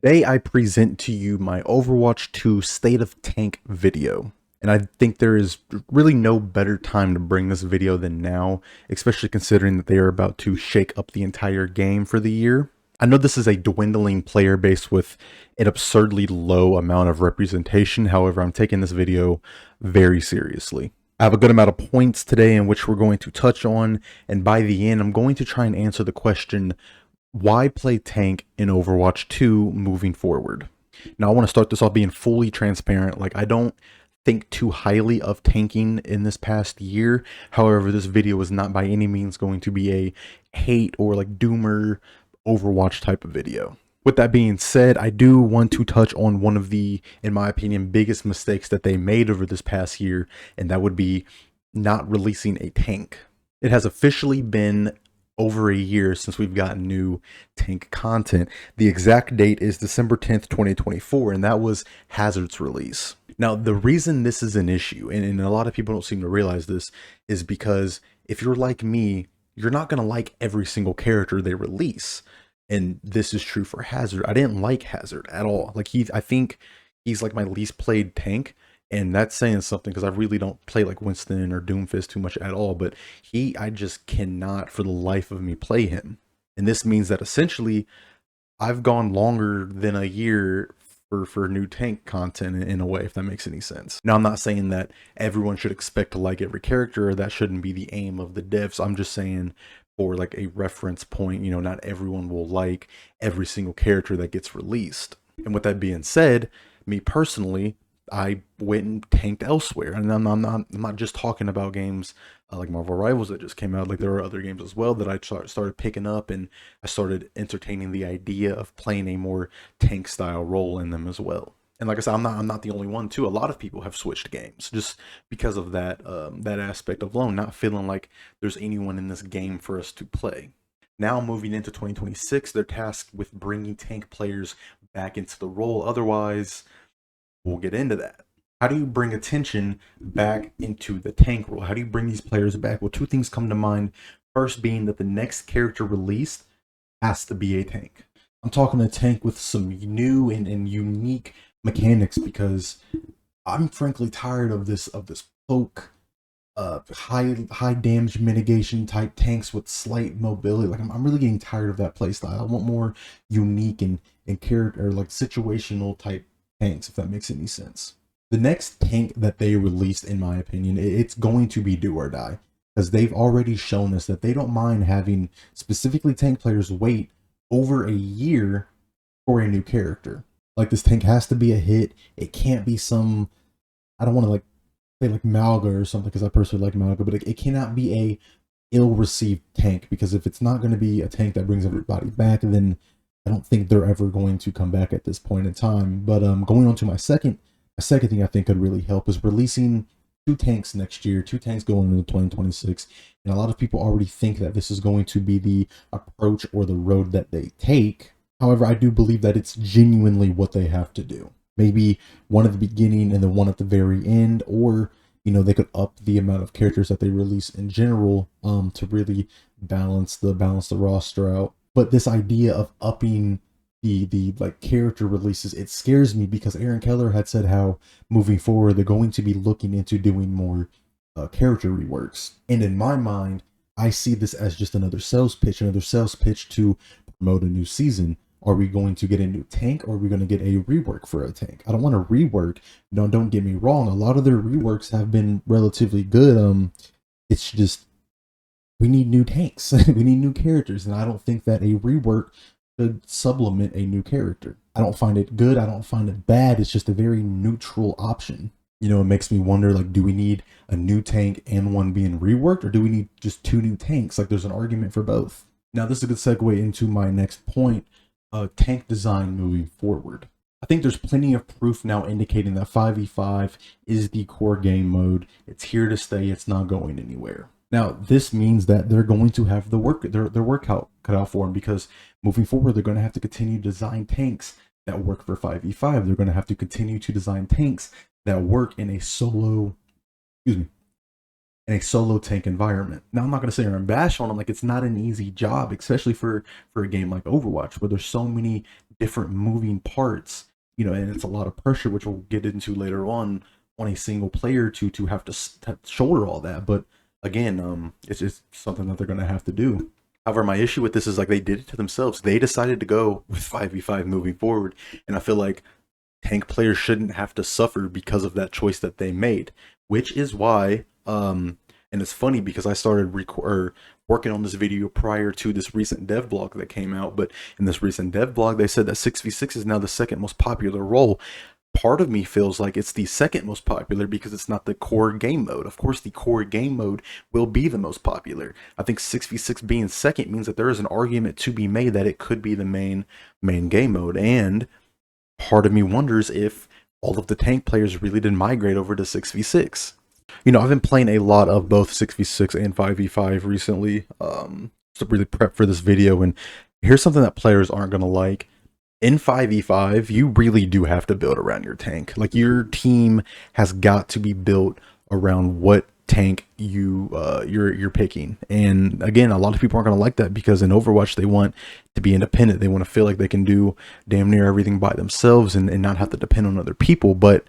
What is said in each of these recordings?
Today I present to you my Overwatch 2 State of Tank video. And I think there is really no better time to bring this video than now, especially considering that they are about to shake up the entire game for the year. I know this is a dwindling player base with an absurdly low amount of representation. However, I'm taking this video very seriously. I have a good amount of points today in which we're going to touch on, and by the end, I'm going to try and answer the question, why play tank in Overwatch 2 moving forward? Now, I want to start this off being fully transparent. Like, I don't think too highly of tanking in this past year. However, this video is not by any means going to be a hate or like doomer Overwatch type of video. With that being said, I do want to touch on one of the, in my opinion, biggest mistakes that they made over this past year, and that would be not releasing a tank. It has officially been over a year since we've gotten new tank content. The exact date is December 10th, 2024, and that was Hazard's release. Now, the reason this is an issue, and a lot of people don't seem to realize this, is because if you're like me, you're not going to like every single character they release. And this is true for Hazard. I didn't like Hazard at all. Like, I think he's like my least played tank, and that's saying something because I really don't play like Winston or Doomfist too much at all. But I just cannot for the life of me play him. And this means that essentially I've gone longer than a year for new tank content in a way, if that makes any sense. Now, I'm not saying that everyone should expect to like every character, or that shouldn't be the aim of the devs. I'm just saying for like a reference point, not everyone will like every single character that gets released. And with that being said, me personally, I went and tanked elsewhere, and I'm not just talking about games like Marvel Rivals that just came out. Like, there are other games as well that I started picking up, and I started entertaining the idea of playing a more tank style role in them as well. And like I said, I'm not the only one too. A lot of people have switched games just because of that aspect alone, not feeling like there's anyone in this game for us to play. Now, moving into 2026, they're tasked with bringing tank players back into the role. Otherwise, we'll get into that. How do you bring attention back into the tank role? How do you bring these players back? Well, two things come to mind. First being that the next character released has to be a tank. I'm talking a tank with some new and unique mechanics, because I'm frankly tired of this poke high damage mitigation type tanks with slight mobility. Like, I'm really getting tired of that playstyle. I want more unique and character, like situational type tanks, if that makes any sense. The next tank that they released, in my opinion, it's going to be do or die, because they've already shown us that they don't mind having specifically tank players wait over a year for a new character. Like, this tank has to be a hit. It can't be some, I don't want to like say like Malga or something, because I personally like Malga, but it cannot be a ill-received tank, because if it's not going to be a tank that brings everybody back, then I don't think they're ever going to come back at this point in time. But going on to my second thing I think could really help is releasing two tanks next year, two tanks going into 2026. And a lot of people already think that this is going to be the approach or the road that they take. However, I do believe that it's genuinely what they have to do. Maybe one at the beginning and the one at the very end, or they could up the amount of characters that they release in general to really balance the roster out. But this idea of upping the like character releases, it scares me, because Aaron Keller had said how moving forward they're going to be looking into doing more character reworks. And in my mind, I see this as just another sales pitch to promote a new season. Are we going to get a new tank, or are we going to get a rework for a tank? I don't want a rework. Don't get me wrong. A lot of their reworks have been relatively good. It's just we need new tanks. We need new characters, and I don't think that a rework should supplement a new character. I don't find it good. I don't find it bad. It's just a very neutral option. It makes me wonder, like, do we need a new tank and one being reworked, or do we need just two new tanks? Like, there's an argument for both. Now, this is a good segue into my next point, tank design moving forward. I think there's plenty of proof now indicating that 5v5 is the core game mode. It's here to stay. It's not going anywhere. Now, this means that they're going to have their work cut out for them, because moving forward, they're going to have to continue to design tanks that work for 5v5. They're going to have to continue to design tanks that work in a solo tank environment. Now, I'm not going to sit here and bash on them. Like, it's not an easy job, especially for a game like Overwatch, where there's so many different moving parts, you know, and it's a lot of pressure, which we'll get into later on a single player to have to shoulder all that. But again, it's just something that they're going to have to do. However, my issue with this is like they did it to themselves. They decided to go with 5v5 moving forward, and I feel like tank players shouldn't have to suffer because of that choice that they made, which is why and it's funny because I started working on this video prior to this recent dev blog that came out, but in this recent dev blog they said that 6v6 is now the second most popular role. Part of me feels like it's the second most popular because it's not the core game mode. Of course, the core game mode will be the most popular. I think 6v6 being second means that there is an argument to be made that it could be the main game mode. And part of me wonders if all of the tank players really did migrate over to 6v6. You know, I've been playing a lot of both 6v6 and 5v5 recently to really prep for this video. And here's something that players aren't going to like. In 5v5, you really do have to build around your tank. Your team has got to be built around what tank you're picking. And again, a lot of people aren't going to like that because in Overwatch they want to be independent. They want to feel like they can do damn near everything by themselves and not have to depend on other people. But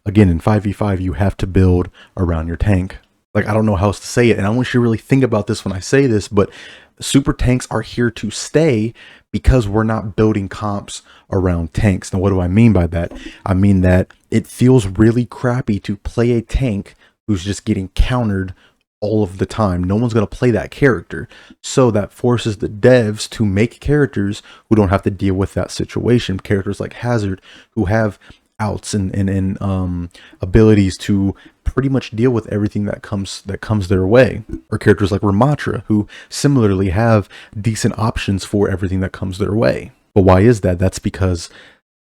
again, in 5v5, you have to build around your tank. I don't know how else to say it, and I want you to really think about this when I say this, but super tanks are here to stay because we're not building comps around tanks. Now, what do I mean by that? I mean that it feels really crappy to play a tank who's just getting countered all of the time. No one's going to play that character. So that forces the devs to make characters who don't have to deal with that situation. Characters like Hazard, who have outs and abilities to pretty much deal with everything that comes their way, or characters like Ramatra, who similarly have decent options for everything that comes their way. But why is that? That's because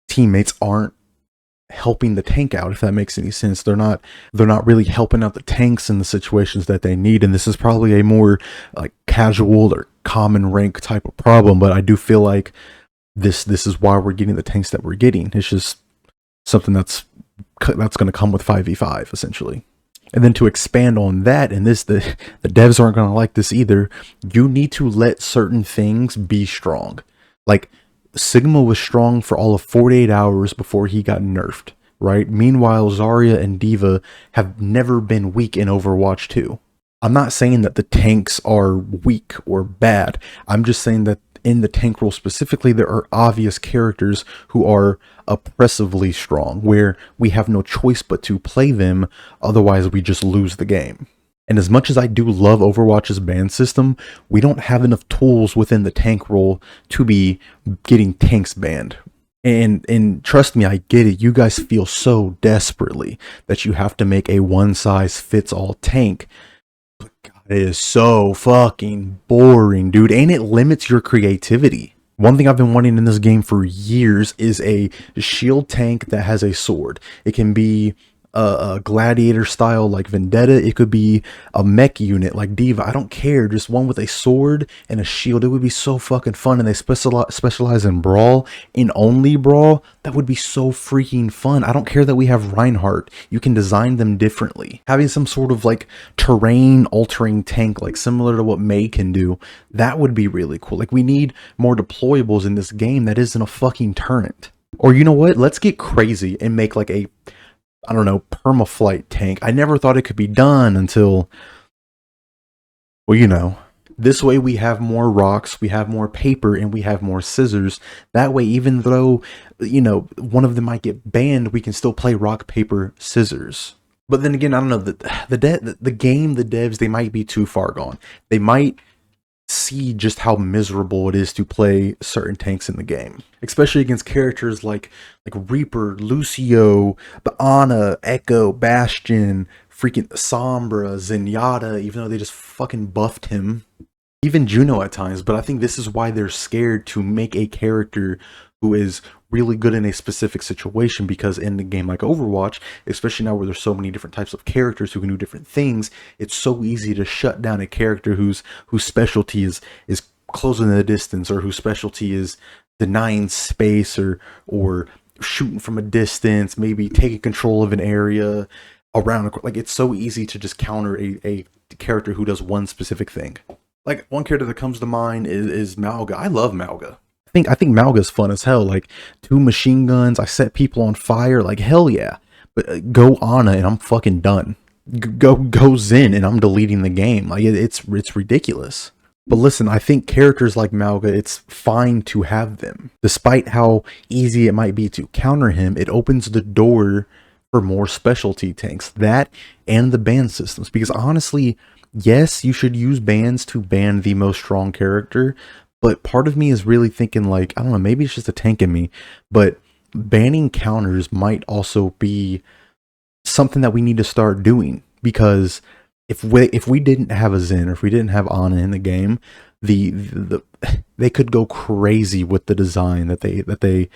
teammates aren't helping the tank out, if that makes any sense. They're not really helping out the tanks in the situations that they need, and this is probably a more casual or common rank type of problem, but I do feel like this is why we're getting the tanks that we're getting. It's just something that's going to come with 5v5 essentially. And then to expand on that, and this the devs aren't going to like this either, you need to let certain things be strong. Sigma was strong for all of 48 hours before he got nerfed, right? Meanwhile, Zarya and D.Va have never been weak in Overwatch 2. I'm not saying that the tanks are weak or bad. I'm just saying that in the tank role specifically, there are obvious characters who are oppressively strong, where we have no choice but to play them, otherwise we just lose the game. And as much as I do love Overwatch's ban system, we don't have enough tools within the tank role to be getting tanks banned. And trust me, I get it. You guys feel so desperately that you have to make a one-size-fits-all tank. But God, it is so fucking boring, dude. And it limits your creativity. One thing I've been wanting in this game for years is a shield tank that has a sword. It can be a gladiator style like Vendetta. It could be a mech unit like D.Va. I don't care. Just one with a sword and a shield. It would be so fucking fun. And they specialize in Brawl, in only Brawl. That would be so freaking fun. I don't care that we have Reinhardt. You can design them differently. Having some sort of terrain altering tank, similar to what Mei can do, that would be really cool. We need more deployables in this game that isn't a fucking turret. Or you know what? Let's get crazy and make a, I don't know, permaflight tank. I never thought it could be done until, well, you know. This way we have more rocks, we have more paper, and we have more scissors. That way, even though, one of them might get banned, we can still play rock, paper, scissors. But then again, I don't know, the game, the devs, they might be too far gone. They might see just how miserable it is to play certain tanks in the game, especially against characters like Reaper, Lucio, the Ana, Echo, Bastion, freaking Sombra, Zenyatta, even though they just fucking buffed him, even Juno at times. But I think this is why they're scared to make a character who is really good in a specific situation, because in the game like Overwatch, especially now where there's so many different types of characters who can do different things, it's so easy to shut down a character whose specialty is closing the distance, or whose specialty is denying space, or shooting from a distance, maybe taking control of an area around. It's so easy to just counter a character who does one specific thing. One character that comes to mind is Mauga. I love Mauga. I think Malga's fun as hell. Like 2 machine guns, I set people on fire. Like hell yeah. But go Ana and I'm fucking done. Go Zen and I'm deleting the game. Like it's ridiculous. But listen, I think characters like Malga, it's fine to have them. Despite how easy it might be to counter him, it opens the door for more specialty tanks. That and the ban systems. Because honestly, yes, you should use bans to ban the most strong character. But part of me is really thinking like, I don't know, maybe it's just a tank in me. But banning counters might also be something that we need to start doing, because if we didn't have a Zen, or if we didn't have Ana in the game, the they could go crazy with the design that they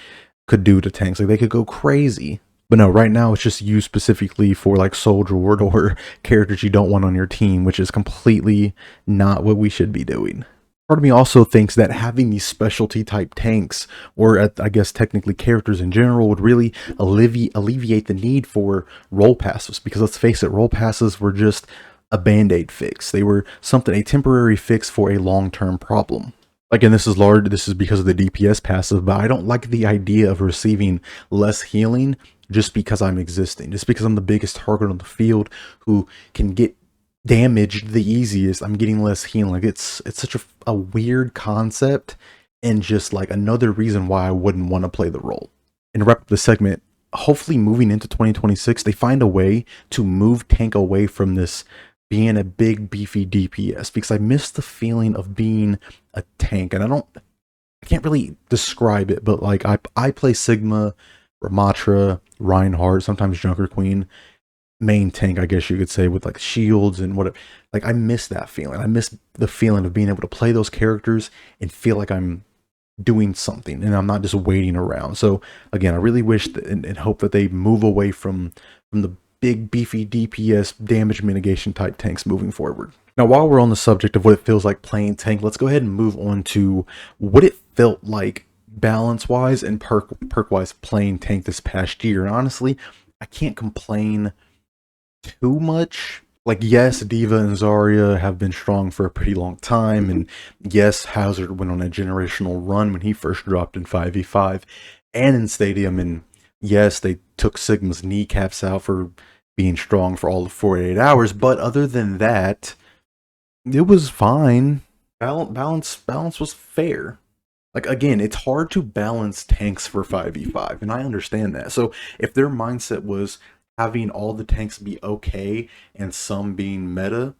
could do to tanks. Like they could go crazy. But no, right now it's just used specifically for like Soldier Ward or characters you don't want on your team, which is completely not what we should be doing. Part of me also thinks that having these specialty type tanks, or I guess technically characters in general, would really alleviate the need for role passes. Because let's face it, role passes were just a band-aid fix. They were a temporary fix for a long-term problem. Again, this is because of the DPS passive, but I don't like the idea of receiving less healing just because I'm existing, just because I'm the biggest target on the field who can get damaged the easiest. I'm getting less healing. Like it's such a weird concept, and just like another reason why I wouldn't want to play the role. And to wrap up the segment, hopefully moving into 2026, they find a way to move tank away from this being a big beefy DPS, because I miss the feeling of being a tank. And I can't really describe it, but like I play Sigma, Ramatra, Reinhardt, sometimes Junker Queen, main tank, I guess you could say, with like shields and whatever. Like I miss that feeling. I miss the feeling of being able to play those characters and feel like I'm doing something and I'm not just waiting around. So again, I really wish that, and hope that they move away from the big beefy DPS damage mitigation type tanks moving forward. Now, while we're on the subject of what it feels like playing tank, let's go ahead and move on to what it felt like balance wise and perk wise playing tank this past year. And honestly, I can't complain too much. Like, yes, Diva and Zarya have been strong for a pretty long time, and yes, Hazard went on a generational run when he first dropped in 5v5 and in Stadium, and yes, they took Sigma's kneecaps out for being strong for all of 48 hours, but other than that, it was fine. Balance was fair. Like, again, it's hard to balance tanks for 5v5, and I understand that. So if their mindset was having all the tanks be okay and some being meta,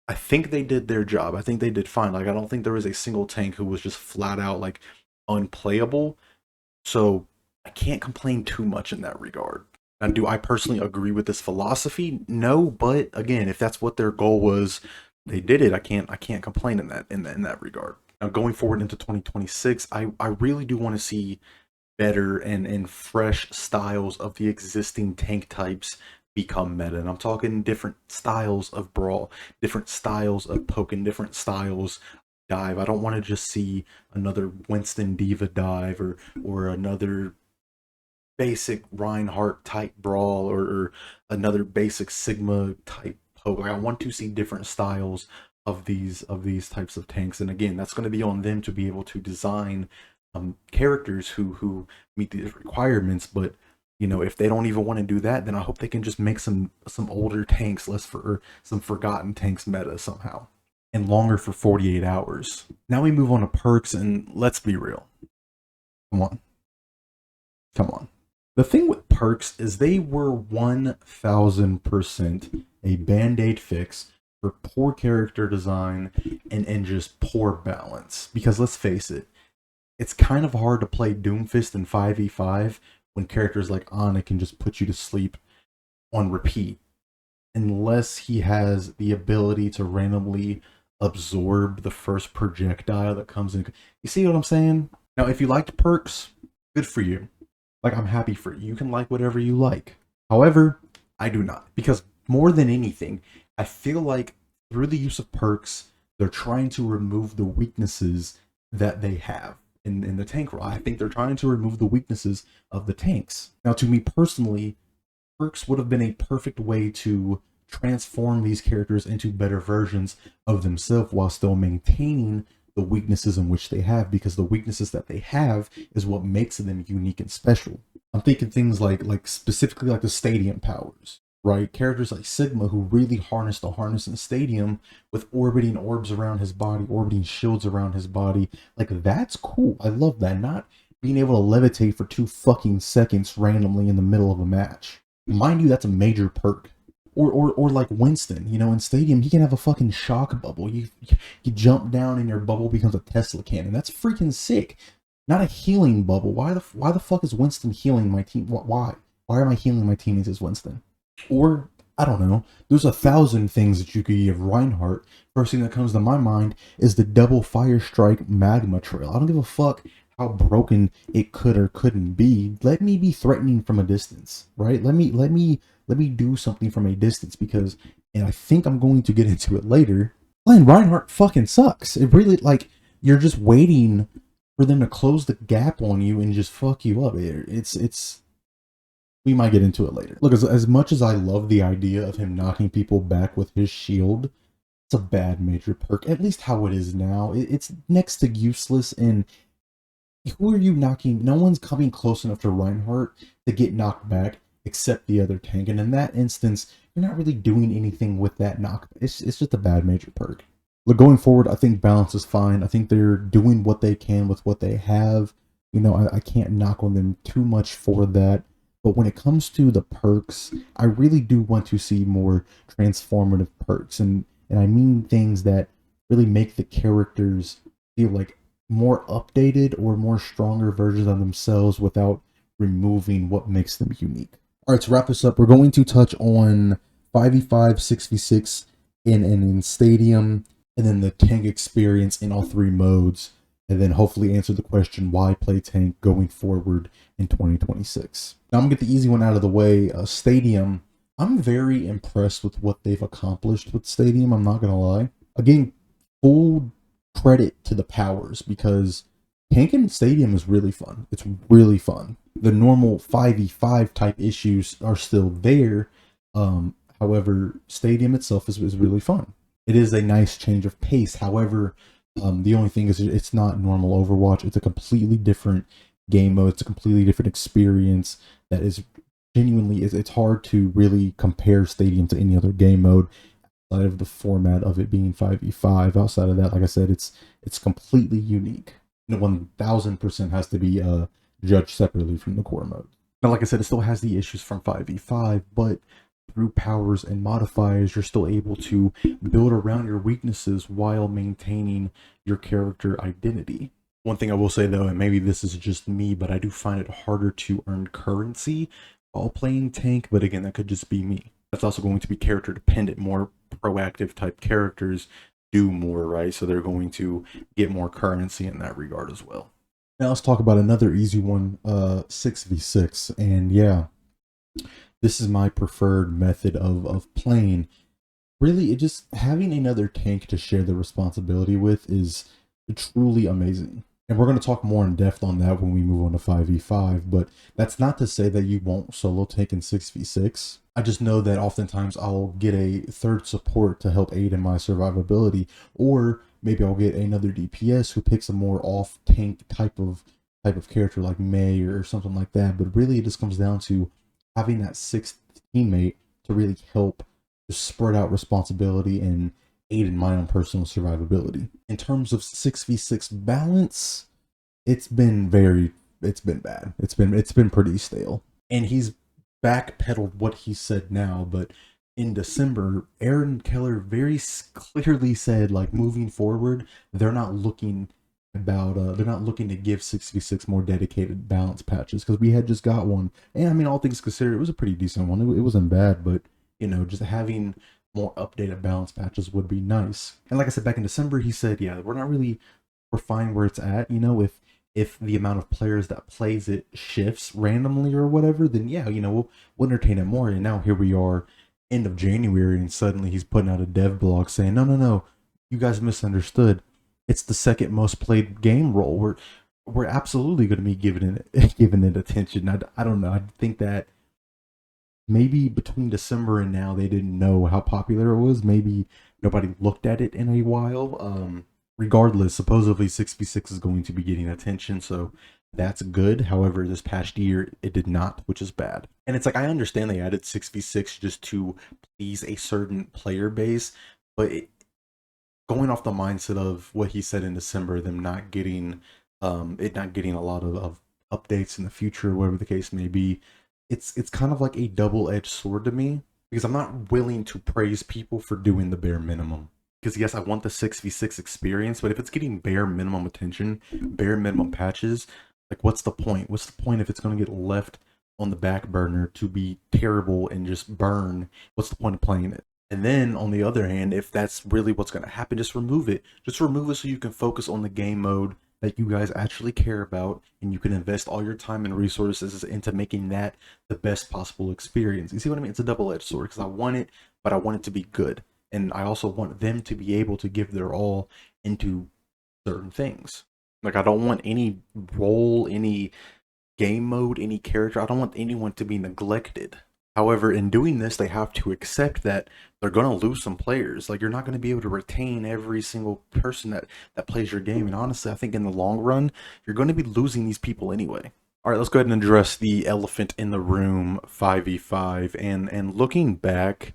I think they did their job. I think they did fine. Like, I don't think there was a single tank who was just flat out like unplayable. So I can't complain too much in that regard. Now, do I personally agree with this philosophy? No, but again, if that's what their goal was, they did it. I can't complain in that regard. Now, going forward into 2026, I really do want to see better and fresh styles of the existing tank types become meta. And I'm talking different styles of brawl, different styles of poking, different styles of dive. I don't want to just see another Winston Diva dive, or another basic Reinhardt type brawl, or another basic Sigma type poke. Like, I want to see different styles of these types of tanks. And again, that's going to be on them to be able to design characters who meet these requirements. But you know, if they don't even want to do that, then I hope they can just make some older tanks some forgotten tanks meta somehow, and longer for 48 hours. Now we move on to perks, and let's be real. Come on. The thing with perks is they were 1000% a band-aid fix for poor character design and just poor balance. Because let's face it, it's kind of hard to play Doomfist in 5v5 when characters like Ana can just put you to sleep on repeat, unless he has the ability to randomly absorb the first projectile that comes in. You see what I'm saying? Now, if you liked perks, good for you. Like, I'm happy for you. You can like whatever you like. However, I do not. Because more than anything, I feel like through the use of perks, they're trying to remove the weaknesses that they have in the tank role. I think they're trying to remove the weaknesses of the tanks. Now, to me personally, perks would have been a perfect way to transform these characters into better versions of themselves while still maintaining the weaknesses in which they have, because the weaknesses that they have is what makes them unique and special. I'm thinking things like specifically like the stadium powers, right? Characters like Sigma, who really harness the harness in Stadium with orbiting orbs around his body, orbiting shields around his body. Like, that's cool. I love that. Not being able to levitate for 2 fucking seconds randomly in the middle of a match. Mind you, that's a major perk. Or like Winston, you know, in Stadium, he can have a fucking shock bubble. You jump down and your bubble becomes a Tesla cannon. That's freaking sick. Not a healing bubble. Why the fuck is Winston healing my team? Why? Why am I healing my teammates as Winston? Or, I don't know, there's 1,000 things that you could give Reinhardt. First thing that comes to my mind is the double fire strike magma trail. I don't give a fuck how broken it could or couldn't be. Let me be threatening from a distance, right? Let me do something from a distance, because, and I think I'm going to get into it later, playing Reinhardt fucking sucks. It really, like, you're just waiting for them to close the gap on you and just fuck you up. It's we might get into it later. Look, as much as I love the idea of him knocking people back with his shield, it's a bad major perk. At least how it is now. It's next to useless, and who are you knocking? No one's coming close enough to Reinhardt to get knocked back except the other tank. And in that instance, you're not really doing anything with that knock. It's just a bad major perk. Look, going forward, I think balance is fine. I think they're doing what they can with what they have. You know, I can't knock on them too much for that. But when it comes to the perks, I really do want to see more transformative perks. And I mean things that really make the characters feel like more updated or more stronger versions of themselves without removing what makes them unique. All right, to wrap this up, we're going to touch on 5v5, 6v6 in Stadium, and then the tank experience in all 3 modes, and then hopefully answer the question, why play tank going forward in 2026. Now I'm gonna get the easy one out of the way. Stadium, I'm very impressed with what they've accomplished with Stadium, I'm not gonna lie. Again, full credit to the powers, because tanking Stadium is really fun. It's really fun. The normal 5v5 type issues are still there. However, Stadium itself is really fun. It is a nice change of pace. However, the only thing is it's not normal Overwatch. It's a completely different game mode. It's a completely different experience that is genuinely, it's hard to really compare Stadium to any other game mode outside of the format of it being 5v5. Outside of that, like I said, it's completely unique. 1000% has to be judged separately from the core mode. Now, like I said, it still has the issues from 5v5, but through powers and modifiers, you're still able to build around your weaknesses while maintaining your character identity. One thing I will say though, and maybe this is just me, but I do find it harder to earn currency while playing tank, but again, that could just be me. That's also going to be character dependent. More proactive type characters do more, right? So they're going to get more currency in that regard as well. Now let's talk about another easy one, 6v6, and yeah, this is my preferred method of playing. Really, it just having another tank to share the responsibility with is truly amazing. And we're going to talk more in depth on that when we move on to 5v5, but that's not to say that you won't solo tank in 6v6. I just know that oftentimes I'll get a third support to help aid in my survivability, or maybe I'll get another DPS who picks a more off tank type of character like Mei or something like that. But really, it just comes down to having that 6th teammate to really help to spread out responsibility and aid in my own personal survivability. In terms of 6v6 balance, it's been bad. It's been pretty stale. And he's backpedaled what he said now, but in December, Aaron Keller very clearly said, like, moving forward, they're not looking to give 6v6 more dedicated balance patches, because we had just got one, and I mean, all things considered, it was a pretty decent one. It wasn't bad, but you know, just having more updated balance patches would be nice. And like I said, back in December, he said, yeah, we're fine where it's at. You know, if the amount of players that plays it shifts randomly or whatever, then yeah, you know, we'll entertain it more. And now here we are, end of January, and suddenly he's putting out a dev blog saying, no, you guys misunderstood. It's the 2nd most played game role. We're absolutely going to be giving it attention. I don't know. I think that maybe between December and now they didn't know how popular it was. Maybe nobody looked at it in a while. Regardless, supposedly 6v6 is going to be getting attention, so that's good. However, this past year it did not, which is bad. And it's like I understand they added 6v6 just to please a certain player base, but going off the mindset of what he said in December, them not getting it not getting a lot of updates in the future, whatever the case may be, it's kind of like a double-edged sword to me because I'm not willing to praise people for doing the bare minimum. Because yes, I want the 6v6 experience, but if it's getting bare minimum attention, bare minimum patches, like what's the point? What's the point if it's going to get left on the back burner to be terrible and just burn? What's the point of playing it? And then on the other hand, if that's really what's going to happen, just remove it. Just remove it so you can focus on the game mode that you guys actually care about, and you can invest all your time and resources into making that the best possible experience. You see what I mean? It's a double-edged sword because I want it, but I want it to be good. And I also want them to be able to give their all into certain things. Like I don't want any role, any game mode, any character. I don't want anyone to be neglected. However, in doing this, they have to accept that they're going to lose some players. Like, you're not going to be able to retain every single person that plays your game. And honestly, I think in the long run, you're going to be losing these people anyway. All right, let's go ahead and address the elephant in the room, 5v5. And looking back,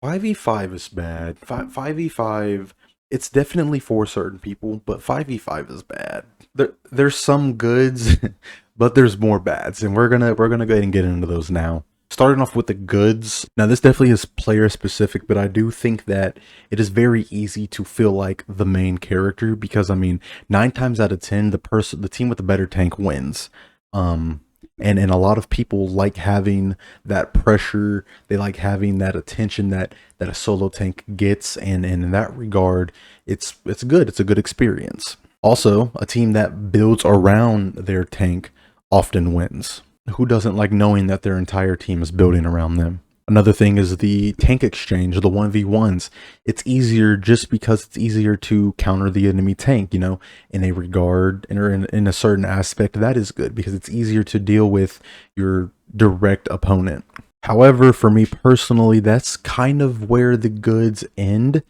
5v5 is bad. 5v5, it's definitely for certain people, but 5v5 is bad. There's some goods, but there's more bads, and we're gonna go ahead and get into those now. Starting off with the goods. Now, this definitely is player specific, but I do think that it is very easy to feel like the main character because, I mean, 9 times out of 10, the team with the better tank wins. And a lot of people like having that pressure. They like having that attention that a solo tank gets, and in that regard, it's good. It's a good experience. Also, a team that builds around their tank often wins. Who doesn't like knowing that their entire team is building around them? Another thing is the tank exchange, the 1v1s. It's easier just because it's easier to counter the enemy tank, you know, in a regard or in a certain aspect. That is good because it's easier to deal with your direct opponent. However, for me personally, that's kind of where the goods end.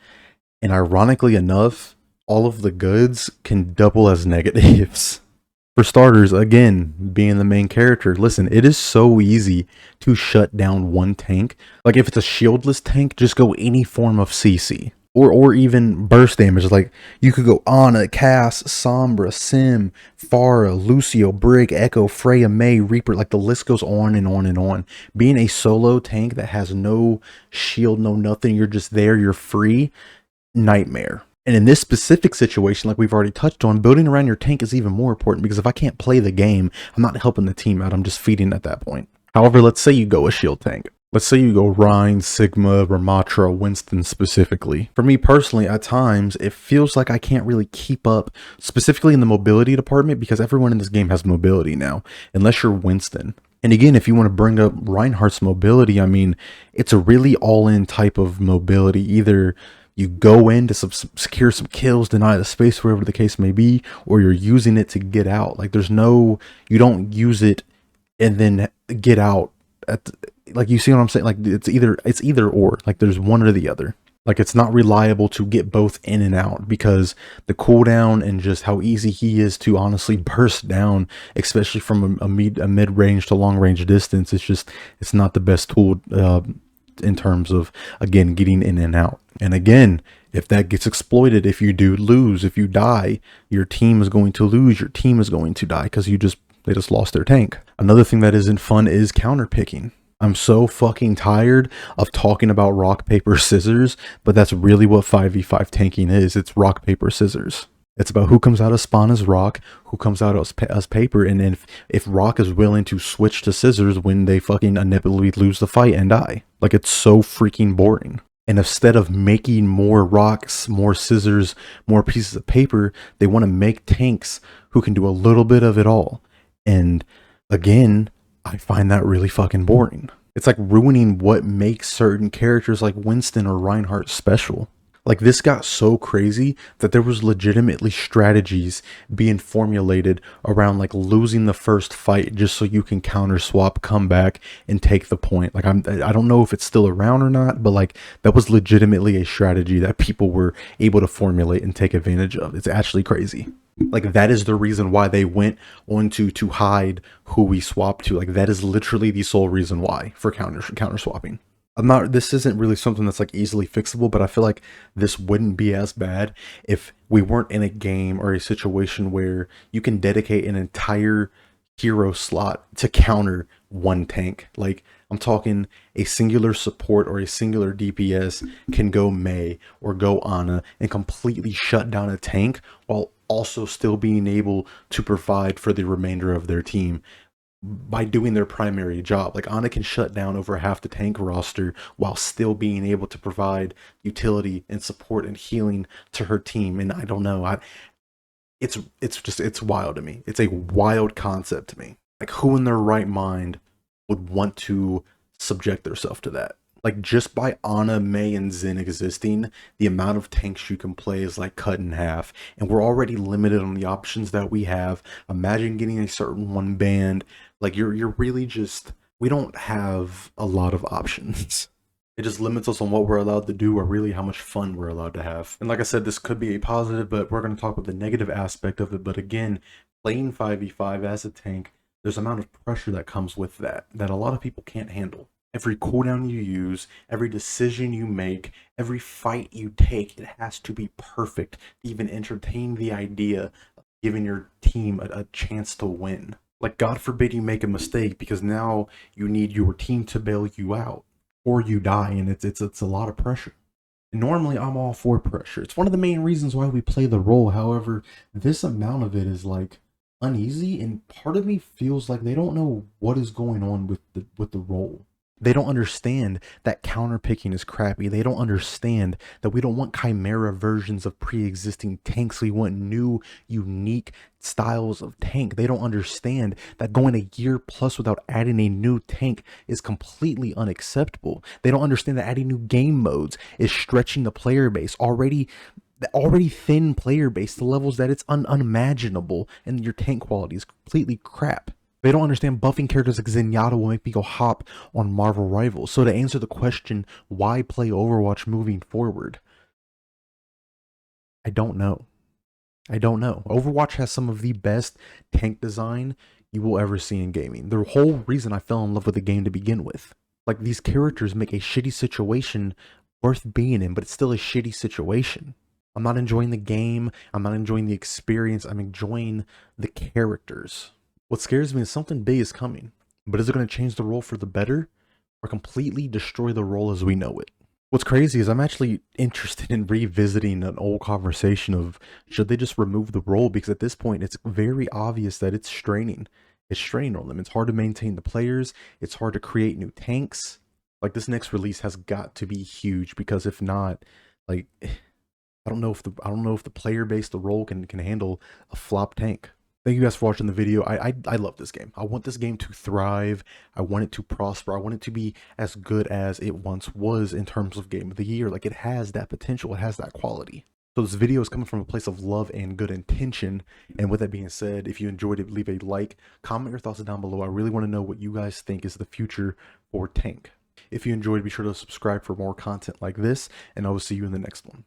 And ironically enough, all of the goods can double as negatives. For starters, again, being the main character, listen, it is so easy to shut down one tank. Like if it's a shieldless tank, just go any form of CC. Or even burst damage. Like you could go Ana, Cass, Sombra, Sim, Pharah, Lucio, Brig, Echo, Freya, Mei, Reaper. Like the list goes on and on and on. Being a solo tank that has no shield, no nothing, you're just there, you're free, nightmare. And in this specific situation, like we've already touched on, building around your tank is even more important because if I can't play the game, I'm not helping the team out. I'm just feeding at that point. However, let's say you go a shield tank. Let's say you go Rhine, Sigma, Ramatra, Winston specifically. For me personally, at times, it feels like I can't really keep up, specifically in the mobility department, because everyone in this game has mobility now, unless you're Winston. And again, if you want to bring up Reinhardt's mobility, I mean, it's a really all-in type of mobility. Either you go in to secure some kills, deny the space, wherever the case may be, or you're using it to get out. Like there's no, you don't use it and then get out. Like you see what I'm saying? Like it's either or. Like there's one or the other. Like it's not reliable to get both in and out because the cooldown and just how easy he is to honestly burst down, especially from a mid-range to long-range distance. It's not the best tool in terms of, again, getting in and out. And again, if that gets exploited, if you do lose, if you die, your team is going to lose, your team is going to die because they just lost their tank. Another thing that isn't fun is counter picking. I'm so fucking tired of talking about rock, paper, scissors, but that's really what 5v5 tanking is. It's rock, paper, scissors. It's about who comes out of spawn as rock, who comes out as paper, and if rock is willing to switch to scissors when they fucking inevitably lose the fight and die. Like, it's so freaking boring. And instead of making more rocks, more scissors, more pieces of paper, they want to make tanks who can do a little bit of it all. And again, I find that really fucking boring. It's like ruining what makes certain characters like Winston or Reinhardt special. Like this got so crazy that there was legitimately strategies being formulated around like losing the first fight just so you can counter swap, come back and take the point. Like I don't know if it's still around or not, but like that was legitimately a strategy that people were able to formulate and take advantage of. It's actually crazy. Like that is the reason why they went on to hide who we swapped to. Like that is literally the sole reason why for counter swapping. I'm not, this isn't really something that's like easily fixable, but I feel like this wouldn't be as bad if we weren't in a game or a situation where you can dedicate an entire hero slot to counter one tank. Like I'm talking a singular support or a singular DPS can go Mei or go Ana and completely shut down a tank while also still being able to provide for the remainder of their team by doing their primary job. Like Ana can shut down over half the tank roster while still being able to provide utility and support and healing to her team. And I don't know, it's wild to me. It's a wild concept to me. Like who in their right mind would want to subject themselves to that? Like just by Ana, Mei, and Xin existing, the amount of tanks you can play is like cut in half. And we're already limited on the options that we have. Imagine getting a certain one banned. Like you're really just, we don't have a lot of options. It just limits us on what we're allowed to do or really how much fun we're allowed to have. And like I said, this could be a positive, but we're going to talk about the negative aspect of it. But again, playing 5v5 as a tank, there's an amount of pressure that comes with that a lot of people can't handle. Every cooldown you use, every decision you make, every fight you take, it has to be perfect to even entertain the idea of giving your team a chance to win. Like, God forbid you make a mistake because now you need your team to bail you out or you die, and it's a lot of pressure. And normally, I'm all for pressure. It's one of the main reasons why we play the role. However, this amount of it is like uneasy, and part of me feels like they don't know what is going on with the role. They don't understand that counter picking is crappy. They don't understand that we don't want chimera versions of pre-existing tanks. We want new, unique styles of tank. They don't understand that going a year plus without adding a new tank is completely unacceptable. They don't understand that adding new game modes is stretching the player base. Already thin player base to levels that it's unimaginable, and your tank quality is completely crap. They don't understand buffing characters like Zenyatta will make me go hop on Marvel Rivals. So to answer the question, why play Overwatch moving forward? I don't know. I don't know. Overwatch has some of the best tank design you will ever see in gaming. The whole reason I fell in love with the game to begin with. Like, these characters make a shitty situation worth being in, but it's still a shitty situation. I'm not enjoying the game. I'm not enjoying the experience. I'm enjoying the characters. What scares me is something big is coming, but is it going to change the role for the better or completely destroy the role as we know it? What's crazy is I'm actually interested in revisiting an old conversation of should they just remove the role, because at this point it's very obvious that it's straining. It's straining on them. It's hard to maintain the players. It's hard to create new tanks. Like, this next release has got to be huge, because if not, like, I don't know if the player base, the role can handle a flop tank. Thank you guys for watching the video. I love this game. I want this game to thrive. I want it to prosper. I want it to be as good as it once was in terms of Game of the Year. Like, it has that potential. It has that quality. So this video is coming from a place of love and good intention. And with that being said, if you enjoyed it, leave a like, comment your thoughts down below. I really want to know what you guys think is the future for Tank. If you enjoyed, be sure to subscribe for more content like this, and I will see you in the next one.